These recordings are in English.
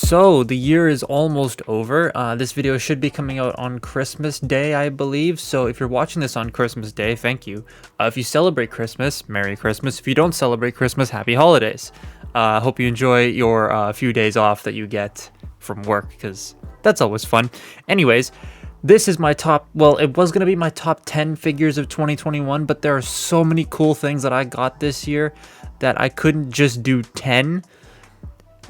So the year is almost over. This video should be coming out on Christmas Day, I believe. So if you're watching this on Christmas Day, thank you. If you celebrate Christmas, Merry Christmas. If you don't celebrate Christmas, Happy Holidays. Hope you enjoy your few days off that you get from work, because that's always fun. Anyways, this is my top, well, it was going to be my top 10 figures of 2021, but there are so many cool things that I got this year that I couldn't just do 10.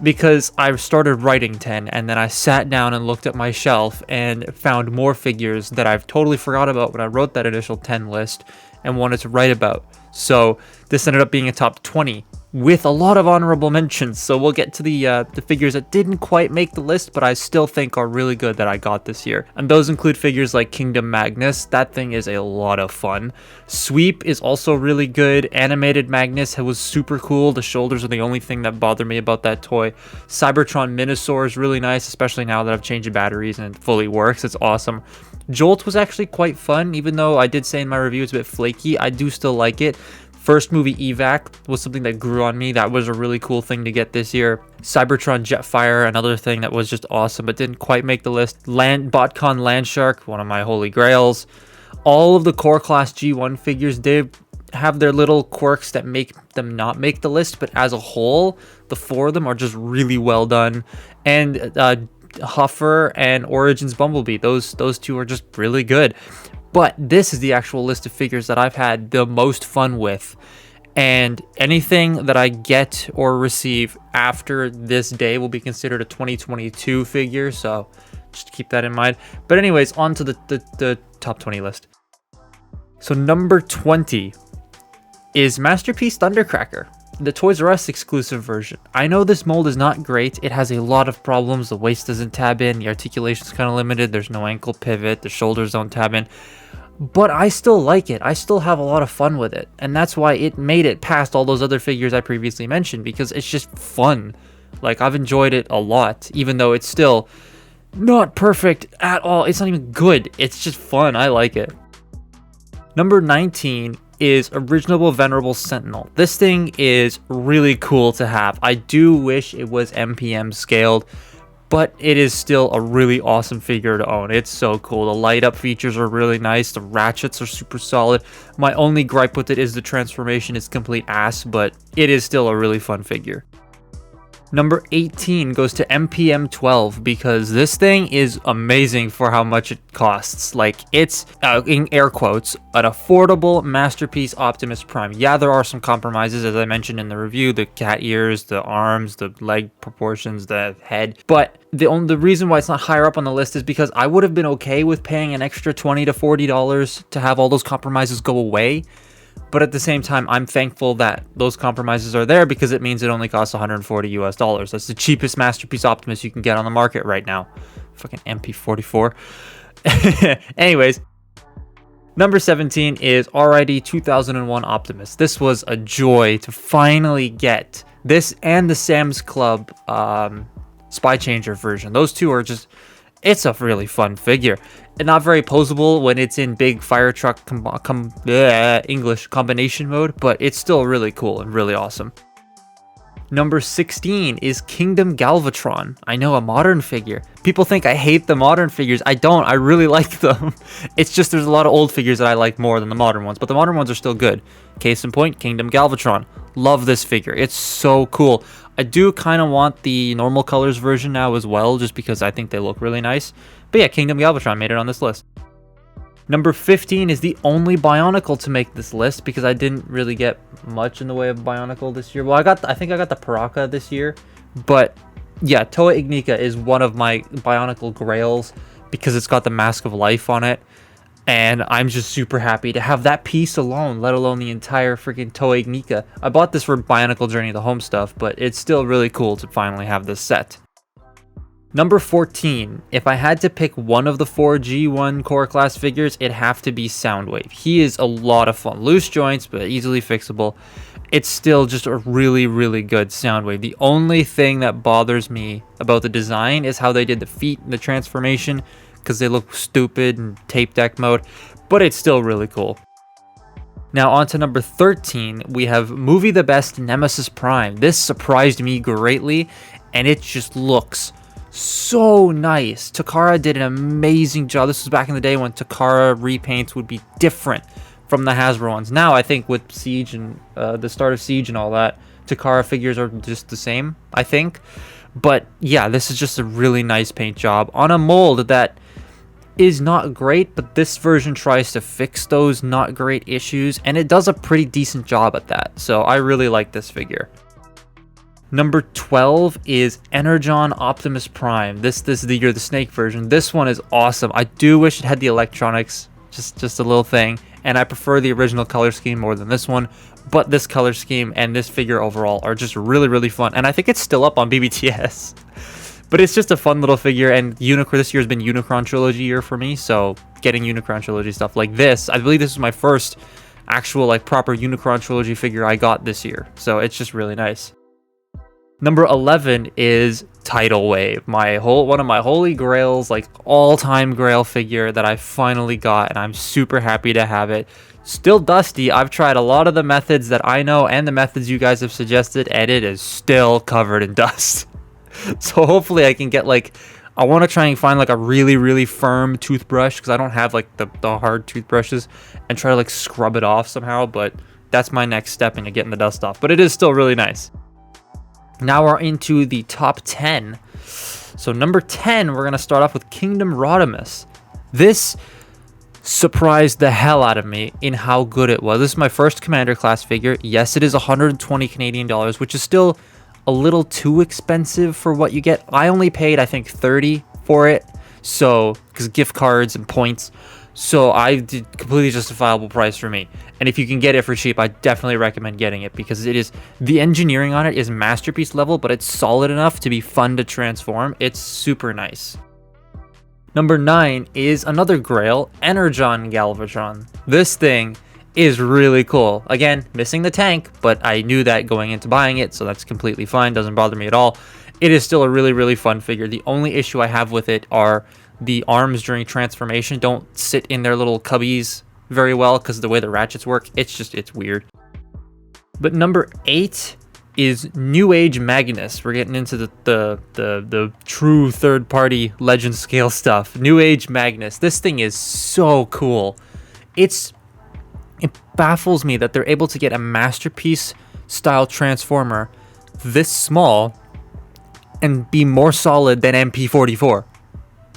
Because I started writing 10 and then I sat down and looked at my shelf and found more figures that I've totally forgot about when I wrote that initial 10 list and wanted to write about. So this ended up being a top 20 with a lot of honorable mentions. So we'll get to the figures that didn't quite make the list, but I still think are really good that I got this year. And those include figures like Age Magnus. That thing is a lot of fun. Sweep is also really good. Animated Magnus was super cool. The shoulders are the only thing that bothered me about that toy. Cybertron Minosaur is really nice, especially now that I've changed the batteries and it fully works. It's awesome. Jolt was actually quite fun, even though I did say in my review it's a bit flaky. I do still like it. First movie Evac was something that grew on me. That was a really cool thing to get this year. Cybertron Jetfire, another thing that was just awesome, but didn't quite make the list. BotCon Landshark, one of my holy grails. All of the core class G1 figures, they have their little quirks that make them not make the list, but as a whole, the four of them are just really well done. And Huffer and Origins Bumblebee, those two are just really good. But this is the actual list of figures that I've had the most fun with. And anything that I get or receive after this day will be considered a 2022 figure. So just keep that in mind. But anyways, on to the top 20 list. So number 20 is Masterpiece Thundercracker, the Toys R Us exclusive version. I know this mold is not great. It has a lot of problems. The waist doesn't tab in. The articulation is kind of limited. There's no ankle pivot. The shoulders don't tab in. But I still like it. I still have a lot of fun with it. And that's why it made it past all those other figures I previously mentioned, because it's just fun. Like, I've enjoyed it a lot, even though it's still not perfect at all. It's not even good. It's just fun. I like it. Number 19 is Original Venerable Sentinel. This thing is really cool to have. I do wish it was MPM scaled, but it is still a really awesome figure to own. It's so cool. The light up features are really nice. The ratchets are super solid. My only gripe with it is the transformation is complete ass, but it is still a really fun figure. Number 18 goes to MPM 12 because this thing is amazing for how much it costs. Like, it's, in air quotes, an affordable masterpiece Optimus Prime. Yeah, there are some compromises, as I mentioned in the review, the cat ears, the arms, the leg proportions, the head. But the reason why it's not higher up on the list is because I would have been okay with paying an extra $20 to $40 to have all those compromises go away. But at the same time, I'm thankful that those compromises are there because it means it only costs $140 US. That's the cheapest Masterpiece Optimus you can get on the market right now. Fucking MP44. Anyways, number 17 is RID 2001 Optimus. This was a joy to finally get this and the Sam's Club Spy Changer version. Those two are just... It's a really fun figure. And not very posable when it's in big fire truck English combination mode, but it's still really cool and really awesome. Number 16 is Kingdom Galvatron. I know, a modern figure. People think I hate the modern figures. I don't. I really like them. It's just there's a lot of old figures that I like more than the modern ones, but the modern ones are still good. Case in point, Kingdom Galvatron. Love this figure. It's so cool. I do kind of want the normal colors version now as well, just because I think they look really nice. But yeah, Kingdom Galvatron made it on this list. Number 15 is the only Bionicle to make this list, because I didn't really get much in the way of Bionicle this year. Well, I think I got the Paraka this year, but yeah, Toa Ignika is one of my Bionicle grails because it's got the Mask of Life on it. And I'm just super happy to have that piece alone, let alone the entire freaking Toa Ignika. I bought this for Bionicle Journey of the Home stuff, but it's still really cool to finally have this set. Number 14, if I had to pick one of the 4 G1 core class figures, it'd have to be Soundwave. He is a lot of fun. Loose joints, but easily fixable. It's still just a really, really good Soundwave. The only thing that bothers me about the design is how they did the feet and the transformation, because they look stupid in tape deck mode, but it's still really cool. Now on to number 13, we have Movie the Best Nemesis Prime. This surprised me greatly, and it just looks so nice. Takara did an amazing job. This was back in the day when Takara repaints would be different from the Hasbro ones. Now I think with Siege and the start of Siege and all that, Takara figures are just the same, I think. But yeah, this is just a really nice paint job on a mold that is not great, but this version tries to fix those not great issues, and it does a pretty decent job at that. So I really like this figure. Number 12 is Energon Optimus Prime. This is the Snake version. This one is awesome. I do wish it had the electronics, just a little thing, and I prefer the original color scheme more than this one. But this color scheme and this figure overall are just really, really fun, and I think it's still up on BBTS. But it's just a fun little figure, and this year has been Unicron Trilogy year for me, so getting Unicron Trilogy stuff like this, I believe this is my first actual like proper Unicron Trilogy figure I got this year, so it's just really nice. Number 11 is Tidal Wave, one of my holy grails, like all-time grail figure that I finally got, and I'm super happy to have it. Still dusty. I've tried a lot of the methods that I know and the methods you guys have suggested, and it is still covered in dust. So hopefully I can get I want to try and find like a really, really firm toothbrush, because I don't have like the hard toothbrushes, and try to like scrub it off somehow, but that's my next step into getting the dust off. But it is still really nice. Now we're into the top 10. So number 10, we're going to start off with Kingdom Rodimus. This surprised the hell out of me in how good it was. This is my first Commander class figure. Yes, it is 120 Canadian dollars, which is still a little too expensive for what you get. I only paid, I think, 30 for it, so because gift cards and points. So I did completely justifiable price for me. And if you can get it for cheap, I definitely recommend getting it, because the engineering on it is masterpiece level, but it's solid enough to be fun to transform. It's super nice. Number 9 is another grail, Energon Galvatron. This thing is really cool. Again, missing the tank, but I knew that going into buying it, so that's completely fine. Doesn't bother me at all. It is still a really, really fun figure. The only issue I have with it are the arms during transformation don't sit in their little cubbies very well, because of the way the ratchets work. It's weird. But number 8 is New Age Magnus. We're getting into the true third-party legend scale stuff. New Age Magnus. This thing is so cool. It baffles me that they're able to get a masterpiece style transformer this small and be more solid than MP44,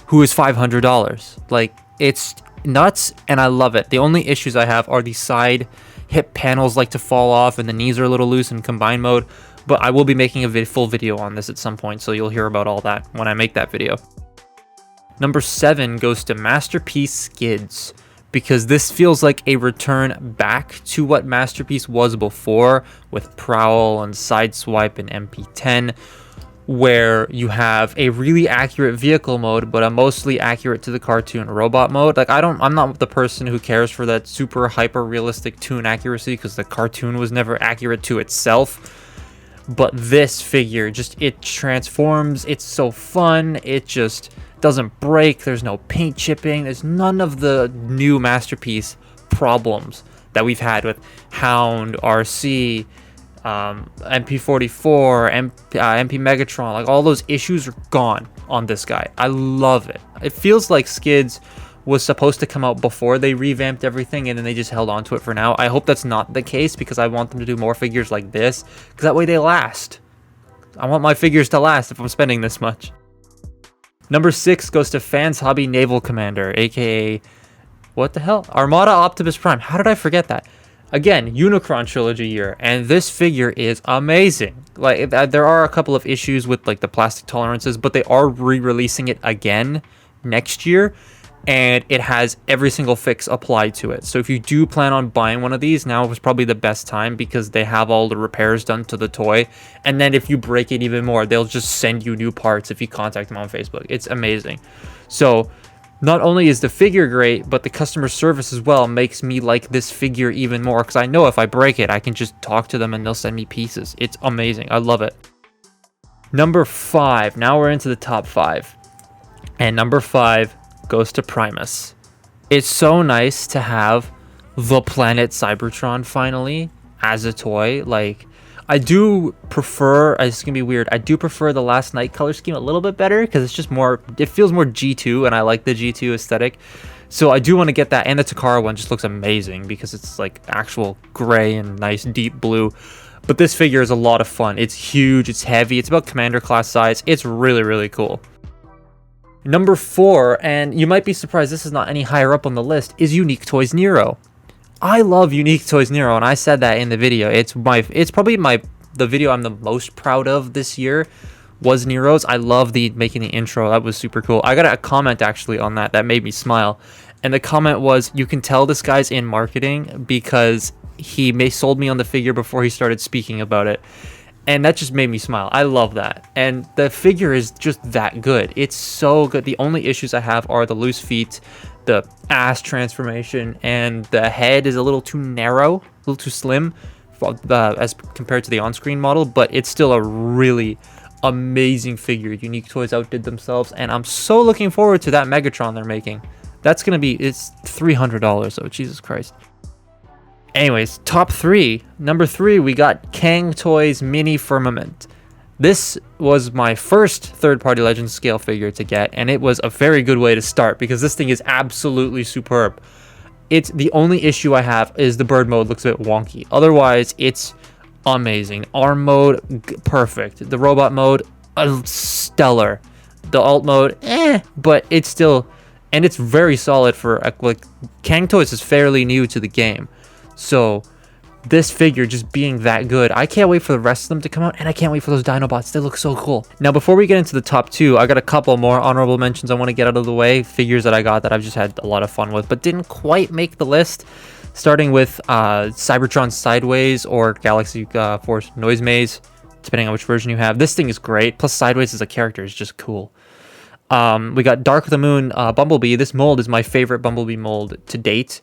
who is $500. Like, it's nuts, and I love it. The only issues I have are the side hip panels like to fall off, and the knees are a little loose in combine mode, but I will be making a full video on this at some point, so you'll hear about all that when I make that video. Number 7 goes to Masterpiece Skids, because this feels like a return back to what Masterpiece was before, with Prowl and Sideswipe and MP10, where you have a really accurate vehicle mode, but a mostly accurate to the cartoon robot mode. Like, I'm not the person who cares for that super hyper realistic toon accuracy, because the cartoon was never accurate to itself. But this figure, it transforms. It's so fun. It just doesn't break. There's no paint chipping. There's none of the new Masterpiece problems that we've had with Hound, RC, MP44, MP Megatron. Like, all those issues are gone on this guy. I love it. It feels like Skids was supposed to come out before they revamped everything, and then they just held on to it for now. I hope that's not the case, because I want them to do more figures like this, because that way they last. I want my figures to last if I'm spending this much. Number 6 goes to Fans Hobby Naval Commander, aka what the hell? Armada Optimus Prime. How did I forget that? Again, Unicron Trilogy year, and this figure is amazing. Like, there are a couple of issues with like the plastic tolerances, but they are re-releasing it again next year, and it has every single fix applied to it. So if you do plan on buying one of these, now is probably the best time, because they have all the repairs done to the toy, and then if you break it even more, they'll just send you new parts if you contact them on Facebook. It's amazing. So not only is the figure great, but the customer service as well makes me like this figure even more, because I know if I break it, I can just talk to them and they'll send me pieces. It's amazing. I love it. Number 5. Now we're into the top 5. And number 5 goes to Primus. It's so nice to have the planet Cybertron finally as a toy. Like, I do prefer, it's gonna be weird, I do prefer the Last Night color scheme a little bit better because it's just more, it feels more G2, and I like the G2 aesthetic. So I do want to get that, and the Takara one just looks amazing because it's like actual gray and nice deep blue. But this figure is a lot of fun. It's huge, it's heavy, it's about commander class size. It's really, really cool. Number 4, and you might be surprised this is not any higher up on the list, is Unique Toys Nero. I love Unique Toys Nero, and I said that in the video. It's probably the video I'm the most proud of this year was Nero's. I love making the intro. That was super cool. I got a comment actually on that made me smile. And the comment was, you can tell this guy's in marketing because he sold me on the figure before he started speaking about it. And that just made me smile. I love that. And the figure is just that good. It's so good. The only issues I have are the loose feet, the ass transformation, and the head is a little too narrow, a little too slim as compared to the on-screen model, but it's still a really amazing figure. Unique Toys outdid themselves, and I'm so looking forward to that Megatron they're making. That's gonna be, it's $300, so Jesus Christ. Anyways, top 3. Number 3, we got Kang Toys Mini Firmament. This was my first third-party Legends scale figure to get, and it was a very good way to start because this thing is absolutely superb. It's the only issue I have is the bird mode looks a bit wonky. Otherwise, it's amazing. Arm mode, perfect. The robot mode, stellar. The alt mode, but it's still, and it's very solid for, like, Kang Toys is fairly new to the game. So this figure just being that good, I can't wait for the rest of them to come out, and I can't wait for those Dinobots. They look so cool. Now, before we get into the top 2, I got a couple more honorable mentions I want to get out of the way. Figures that I got that I've just had a lot of fun with, but didn't quite make the list. Starting with Cybertron Sideways or Galaxy Force Noise Maze, depending on which version you have. This thing is great. Plus, Sideways as a character is just cool. We got Dark of the Moon Bumblebee. This mold is my favorite Bumblebee mold to date.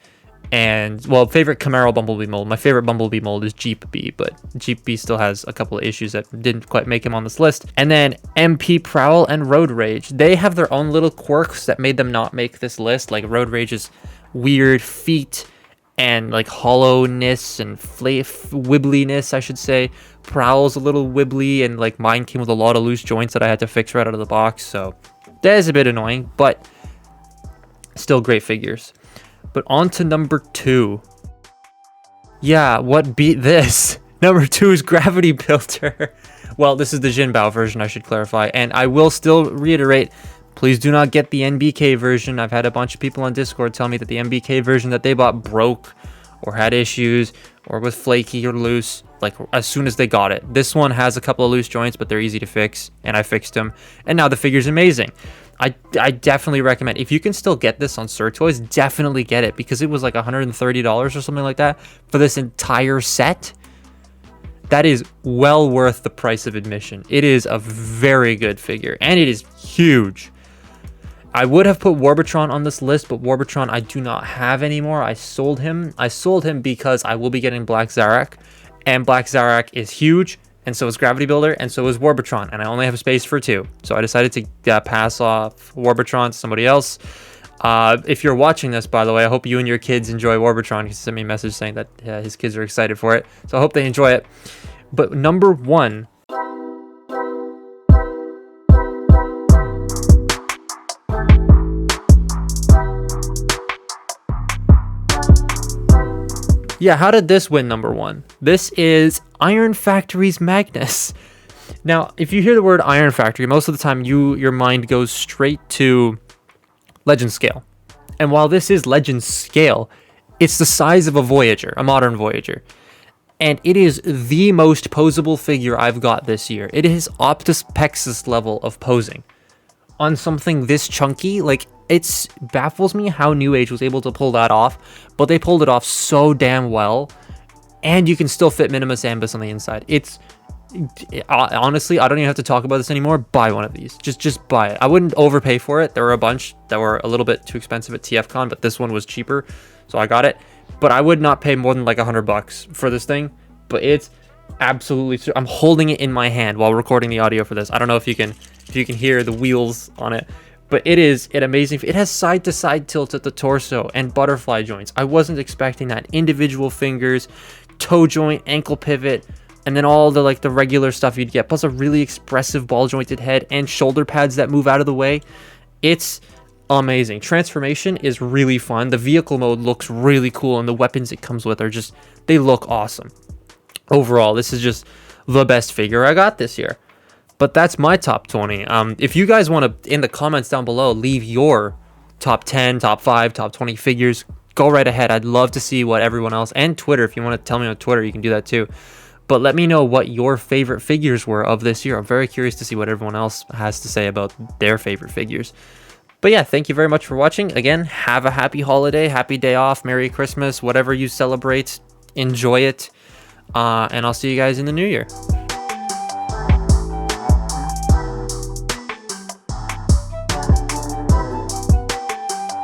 And, well, favorite Camaro Bumblebee mold. My favorite Bumblebee mold is Jeep Bee, but Jeep Bee still has a couple of issues that didn't quite make him on this list. And then MP Prowl and Road Rage. They have their own little quirks that made them not make this list. Like, Road Rage's weird feet and, like, hollowness and wibbliness, I should say. Prowl's a little wibbly, and, like, mine came with a lot of loose joints that I had to fix right out of the box. So, that is a bit annoying, but still great figures. But on to number 2. Yeah, what beat this? Number 2 is Gravity Builder. Well, this is the Jinbao version, I should clarify. And I will still reiterate, please do not get the NBK version. I've had a bunch of people on Discord tell me that the NBK version that they bought broke or had issues or was flaky or loose, like, as soon as they got it. This one has a couple of loose joints, but they're easy to fix, and I fixed them. And now the figure's amazing. I definitely recommend, if you can still get this on Sir Toys, definitely get it, because it was like $130 or something like that for this entire set. That is well worth the price of admission. It is a very good figure, and it is huge. I would have put Warbitron on this list, but Warbitron I do not have anymore. I sold him. I sold him because I will be getting Black Zarak, and Black Zarak is huge, and so is Gravity Builder, and so is Warbitron, and I only have space for 2. So I decided to pass off Warbitron to somebody else. If you're watching this, by the way, I hope you and your kids enjoy Warbitron. He sent me a message saying that his kids are excited for it, so I hope they enjoy it. But number 1... Yeah, how did this win number 1? This is Iron Factory's Magnus. Now, if you hear the word Iron Factory, most of the time your mind goes straight to Legend Scale. And while this is Legend Scale, it's the size of a Voyager, a modern Voyager. And it is the most posable figure I've got this year. It is Optus Pexus level of posing. On something this chunky, like, it baffles me how New Age was able to pull that off, but they pulled it off so damn well, and you can still fit Minimus Ambus on the inside. Honestly, I don't even have to talk about this anymore. Buy one of these. Just buy it. I wouldn't overpay for it. There were a bunch that were a little bit too expensive at TFCon, but this one was cheaper, so I got it. But I would not pay more than like $100 for this thing, but it's absolutely... I'm holding it in my hand while recording the audio for this. I don't know if you can hear the wheels on it, but it is an amazing... It has side-to-side tilt at the torso and butterfly joints. I wasn't expecting that. Individual fingers, toe joint, ankle pivot, and then all the like the regular stuff you'd get, plus a really expressive ball jointed head and shoulder pads that move out of the way. It's amazing. Transformation is really fun. The vehicle mode looks really cool, and the weapons it comes with are just, they look awesome. Overall, this is just the best figure I got this year. But that's my top 20. If you guys want to, in the comments down below, leave your top 10, top 5, top 20 figures, go right ahead. I'd love to see what everyone else, and Twitter, if you want to tell me on Twitter, you can do that too. But let me know what your favorite figures were of this year. I'm very curious to see what everyone else has to say about their favorite figures. But yeah, thank you very much for watching. Again, have a happy holiday, happy day off, Merry Christmas, whatever you celebrate, enjoy it. And I'll see you guys in the new year.